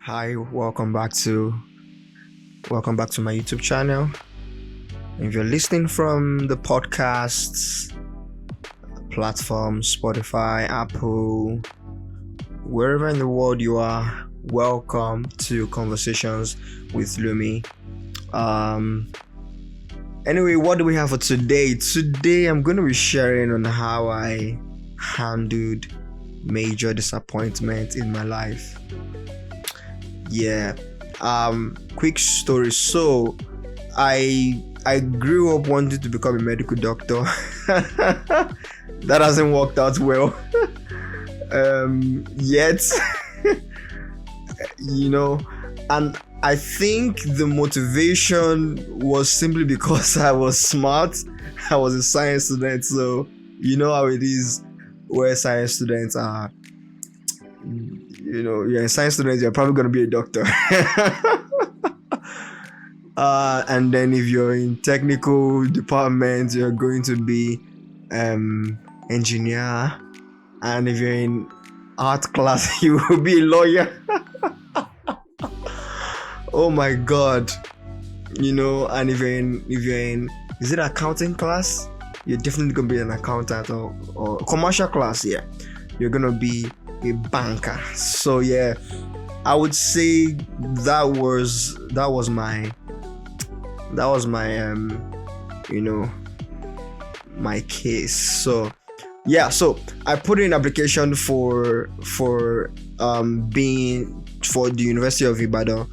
Hi, welcome back to my YouTube channel. If you're listening from the podcasts platform, Spotify, Apple, wherever in the world you are, welcome to Conversations with Lumi. Anyway, what do we have for today? Today I'm going to be sharing on how I handled major disappointment in my life. Quick story. So I grew up wanting to become a medical doctor. That hasn't worked out well yet. And I think the motivation was simply because I was smart. I was a science student, so you know how it is where science students are. You're a science student, you're probably going to be a doctor. And then if you're in technical department, you're going to be engineer. And if you're in art class, you will be a lawyer. Oh my God. And if you're in is it accounting class? You're definitely going to be an accountant or commercial class, yeah. You're going to be a banker. So yeah, I would say that was my my case. So yeah, so I put in application for being for the University of Ibadan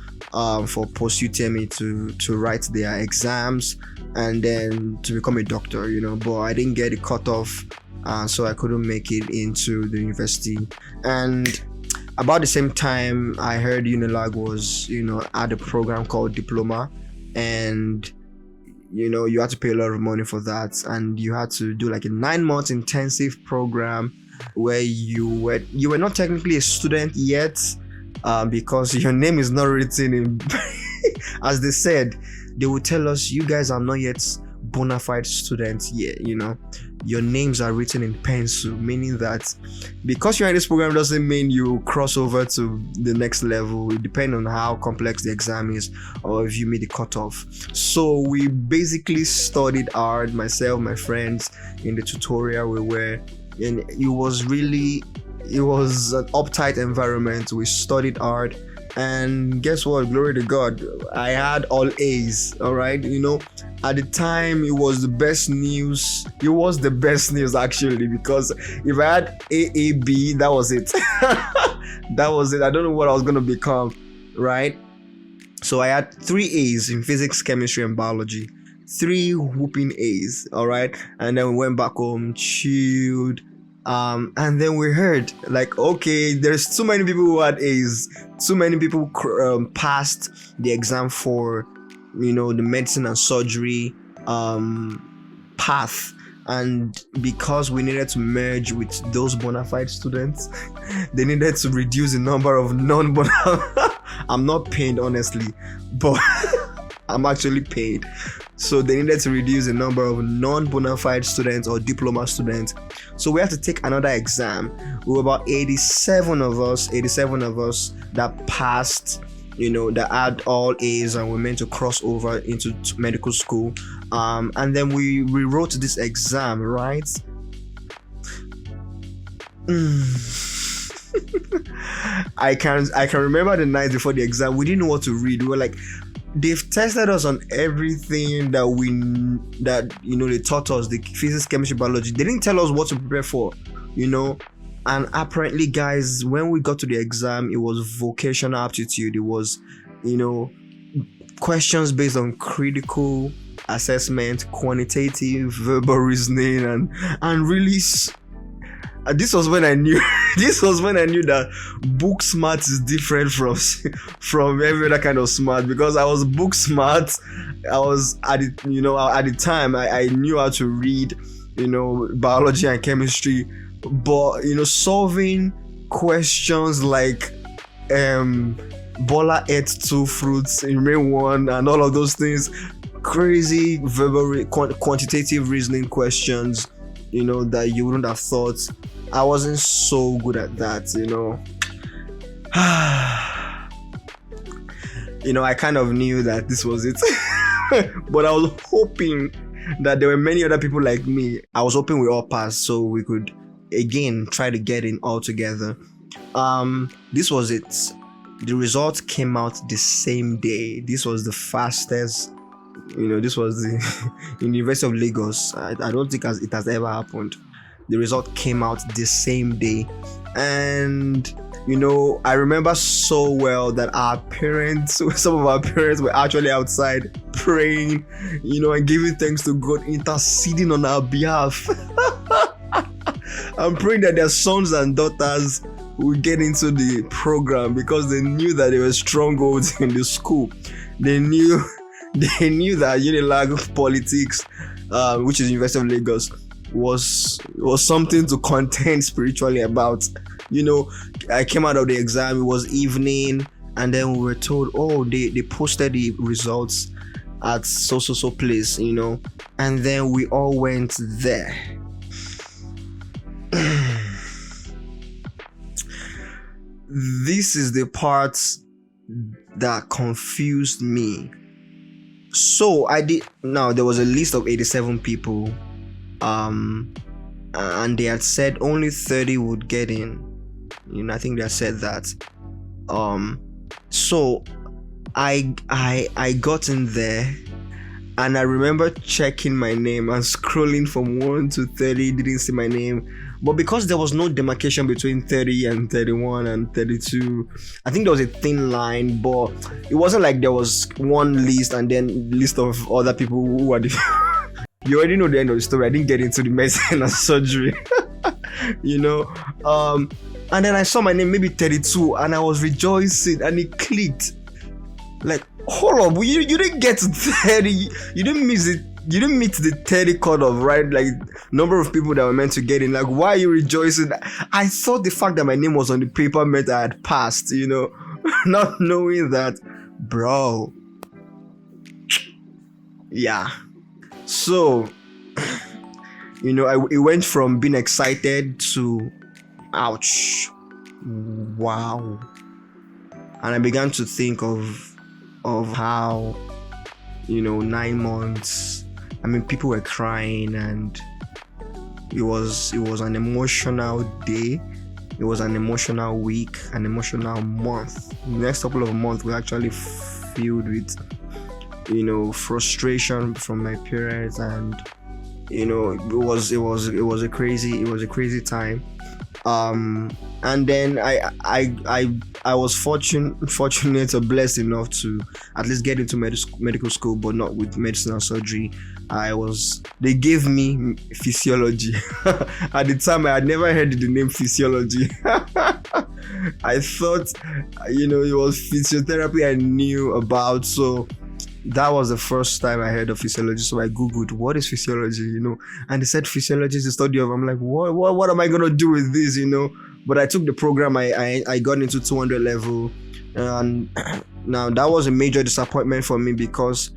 for post UTME to write their exams and then to become a doctor, but I didn't get it cut off. So I couldn't make it into the university. And about the same time, I heard Unilag was, had a program called Diploma, and you had to pay a lot of money for that, and you had to do like a 9-month intensive program where you were not technically a student yet, because your name is not written in. As they said, they would tell us, you guys are not yet bona fide students yet. Your names are written in pencil, meaning that because you're in this program doesn't mean you cross over to the next level. It depends on how complex the exam is or if you meet the cutoff. So we basically studied hard, myself, my friends, in the tutorial we were, and it was an uptight environment. We studied hard, and guess what? Glory to God, I had all A's. All right, at the time it was the best news. It was the best news actually, because if I had AAB, that was it. That was it. I don't know what I was gonna become, right? So I had 3 A's in physics, chemistry, and biology. 3 whooping A's. All right, and then we went back home, chilled. And then we heard like, okay, there's too many people who had A's. Too many people passed the exam for the medicine and surgery path, and because we needed to merge with those bona fide students, they needed to reduce the number of non-bona. I'm not paid honestly, but I'm actually paid. So they needed to reduce the number of non-bona fide students or diploma students. So we had to take another exam. We were about 87 of us that passed, that had all A's, and we're meant to cross over into medical school. And then we rewrote this exam, right? I can remember the night before the exam. We didn't know what to read. We were like, they've tested us on everything that they taught us, the physics, chemistry, biology. They didn't tell us what to prepare for, and apparently, guys, when we got to the exam, it was vocational aptitude. It was questions based on critical assessment, quantitative, verbal reasoning, and really this was when I knew that book smart is different from every other kind of smart, because I was book smart. I was at the time I knew how to read biology and chemistry, but solving questions like Bola ate 2 fruits in May 1 and all of those things, crazy verbal quantitative reasoning questions that you wouldn't have thought. I wasn't so good at that, I kind of knew that this was it. But I was hoping that there were many other people like me. I was hoping we all passed so we could again try to get in all together. This was it. The results came out the same day. This was the fastest. This was the University of Lagos. I don't think it has ever happened. The result came out the same day, and I remember so well that some of our parents were actually outside praying, and giving thanks to God, interceding on our behalf. I'm praying that their sons and daughters will get into the program because they knew that there were strongholds in the school. They knew that Unilag politics, which is University of Lagos, was something to contend spiritually about. I came out of the exam, it was evening, and then we were told, oh, they posted the results at so place, and then we all went there. This is the part that confused me. So there was a list of 87 people, and they had said only 30 would get in. I think they had said that. So I got in there, and I remember checking my name and scrolling from 1 to 30, didn't see my name. But because there was no demarcation between 30 and 31 and 32, I think there was a thin line, but it wasn't like there was one list and then list of other people who were you already know the end of the story. I didn't get into the medicine and surgery. And then I saw my name, maybe 32, and I was rejoicing, and it clicked. Like, hold up, you didn't get to 30, you didn't miss it. You didn't meet the 30 cutoff, right? Like, number of people that were meant to get in. Like, why are you rejoicing? I thought the fact that my name was on the paper meant I had passed, not knowing that, bro. Yeah. So, it went from being excited to, ouch, wow. And I began to think of how, 9 months. I mean, people were crying, and it was an emotional day. It was an emotional week, an emotional month. The next couple of months were actually filled with, frustration from my parents, and it was a crazy time. And then I was fortunate or blessed enough to at least get into medical school, but not with medicine and surgery. They gave me physiology. At the time, I had never heard the name physiology. I thought, it was physiotherapy I knew about. So that was the first time I heard of physiology. So I Googled, what is physiology, and they said physiology is the study of, I'm like, what am I going to do with this, But I took the program, I got into 200 level. And now that was a major disappointment for me because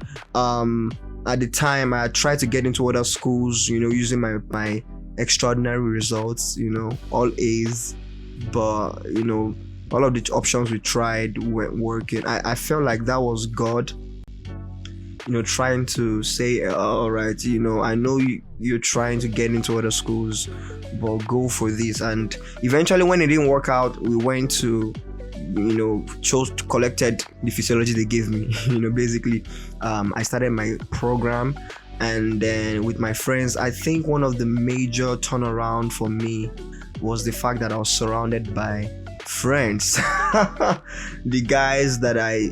at the time I had tried to get into other schools, using my extraordinary results, all A's, but all of the options we tried weren't working. I felt like that was God, trying to say, all right, I know you're trying to get into other schools, but go for this. And eventually, when it didn't work out, we went to, collected the physiology they gave me. Basically, I started my program, and then with my friends, I think one of the major turnaround for me was the fact that I was surrounded by friends. The guys that I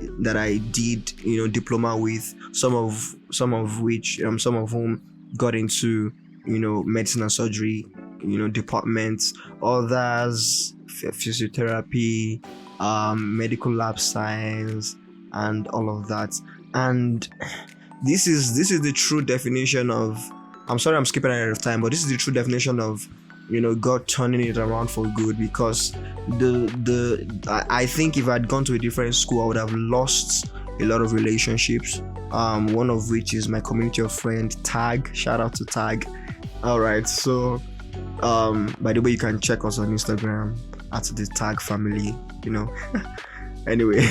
did diploma with, some of whom got into medicine and surgery departments, others physiotherapy, medical lab science, and all of that. And this is the true definition of, I'm sorry I'm skipping ahead of time, but this is the true definition of God turning it around for good, because I think if I had gone to a different school, I would have lost a lot of relationships, one of which is my community of friends, Tag. Shout out to Tag. All right, so by the way, you can check us on Instagram at the Tag family, Anyway,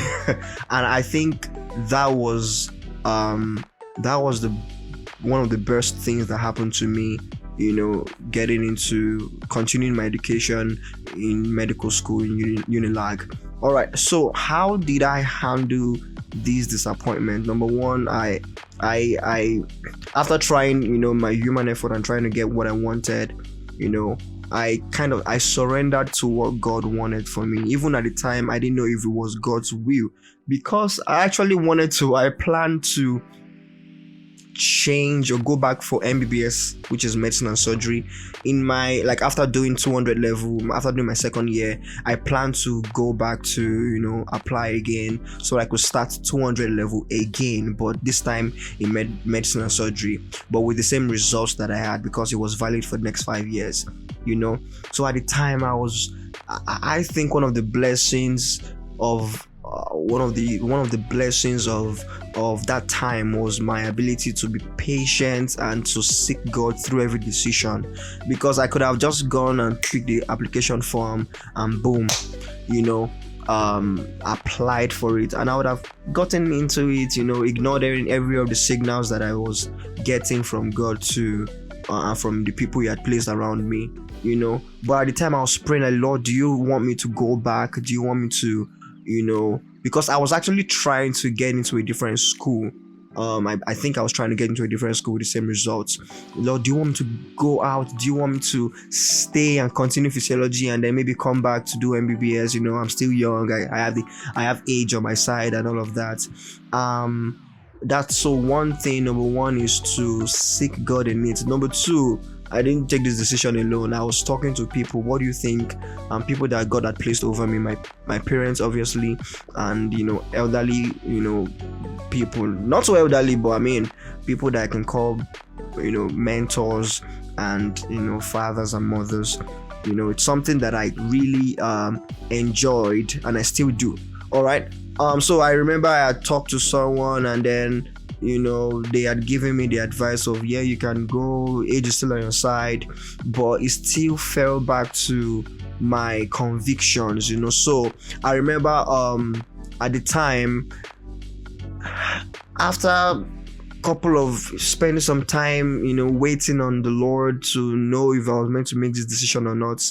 and I think that was the one of the best things that happened to me, getting into continuing my education in medical school in Unilag. All right, so how did I handle these disappointments? Number one, I after trying, my human effort and trying to get what I wanted, I surrendered to what God wanted for me. Even at the time, I didn't know if it was God's will, because I actually I planned to change or go back for MBBS, which is medicine and surgery. In my, after doing 200 level, after doing my second year, I plan to go back to apply again so I could start 200 level again, but this time in medicine and surgery, but with the same results that I had, because it was valid for the next 5 years. So at the time, I think one of the blessings of that time was my ability to be patient and to seek God through every decision, because I could have just gone and clicked the application form and boom, applied for it, and I would have gotten into it, ignored every of the signals that I was getting from God and from the people He had placed around me, But at the time, I was praying, Lord, do you want me to go back? Do you want me to, because I was actually trying to get into a different school. I think I was trying to get into a different school with the same results. Lord, do you want me to go out? Do you want me to stay and continue physiology and then maybe come back to do MBBS? I'm still young. I have age on my side and all of that. That's so one thing. Number one is to seek God in it. Number two, I didn't take this decision alone. I was talking to people. What do you think? People that God had placed over me, my parents, obviously, and elderly, people, not so elderly, but I mean people that I can call, mentors and fathers and mothers. It's something that I really enjoyed, and I still do. All right. So I remember I had talked to someone, and then they had given me the advice of, yeah, you can go, age is still on your side, but it still fell back to my convictions. So I remember at the time, after couple of spending some time waiting on the Lord to know if I was meant to make this decision or not,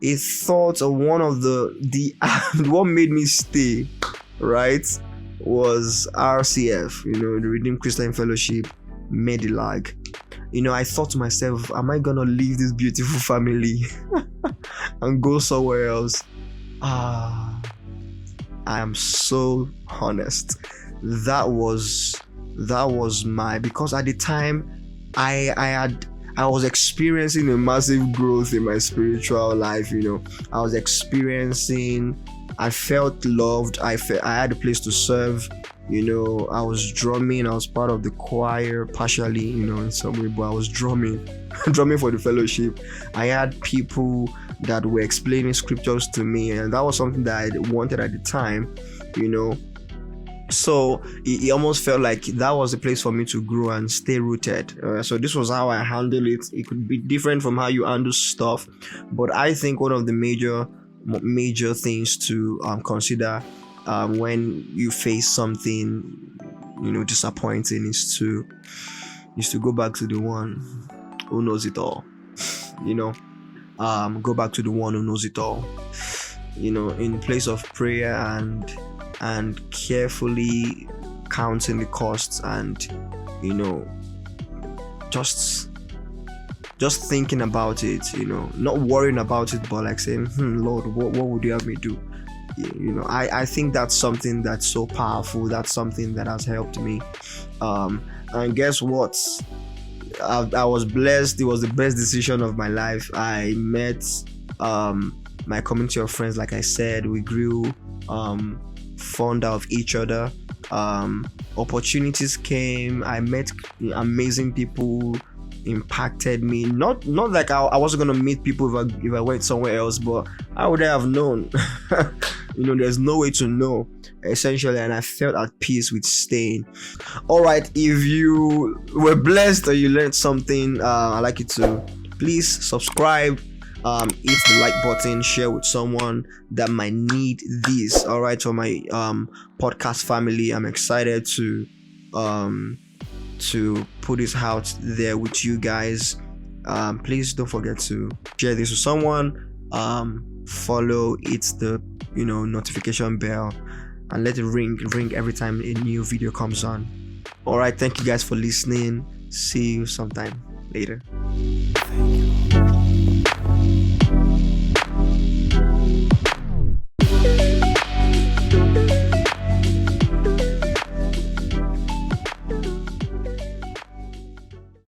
a thought of one of the what made me stay, right, was RCF, the Redeemed Christian Fellowship, Medilag. I thought to myself, am I gonna leave this beautiful family and go somewhere else? I am so honest. That was because at the time I was experiencing a massive growth in my spiritual life. I felt loved. I had a place to serve. I was drumming. I was part of the choir partially, in some way, but I was drumming for the fellowship. I had people that were explaining scriptures to me, and that was something that I wanted at the time, So it almost felt like that was a place for me to grow and stay rooted. So this was how I handle it. It could be different from how you handle stuff, but I think one of the major things to consider when you face something disappointing is to go back to the one who knows it all. Go back to the one who knows it all. In place of prayer and carefully counting the costs and just thinking about it, not worrying about it, but like saying, Lord, what would you have me do? I think that's something that's so powerful. That's something that has helped me. And guess what? I was blessed. It was the best decision of my life. I met my community of friends. Like I said, we grew fonder of each other. Opportunities came. I met amazing people, impacted me. Not like I wasn't gonna meet people if I went somewhere else, but I would have known. There's no way to know, essentially, and I felt at peace with staying. All right, if you were blessed or you learned something, I'd like you to please subscribe, hit the like button, share with someone that might need this. All right, for my podcast family, I'm excited to put this out there with you guys. Please don't forget to share this with someone. Follow, hit the notification bell, and let it ring every time a new video comes on. All right, thank you guys for listening. See you sometime later.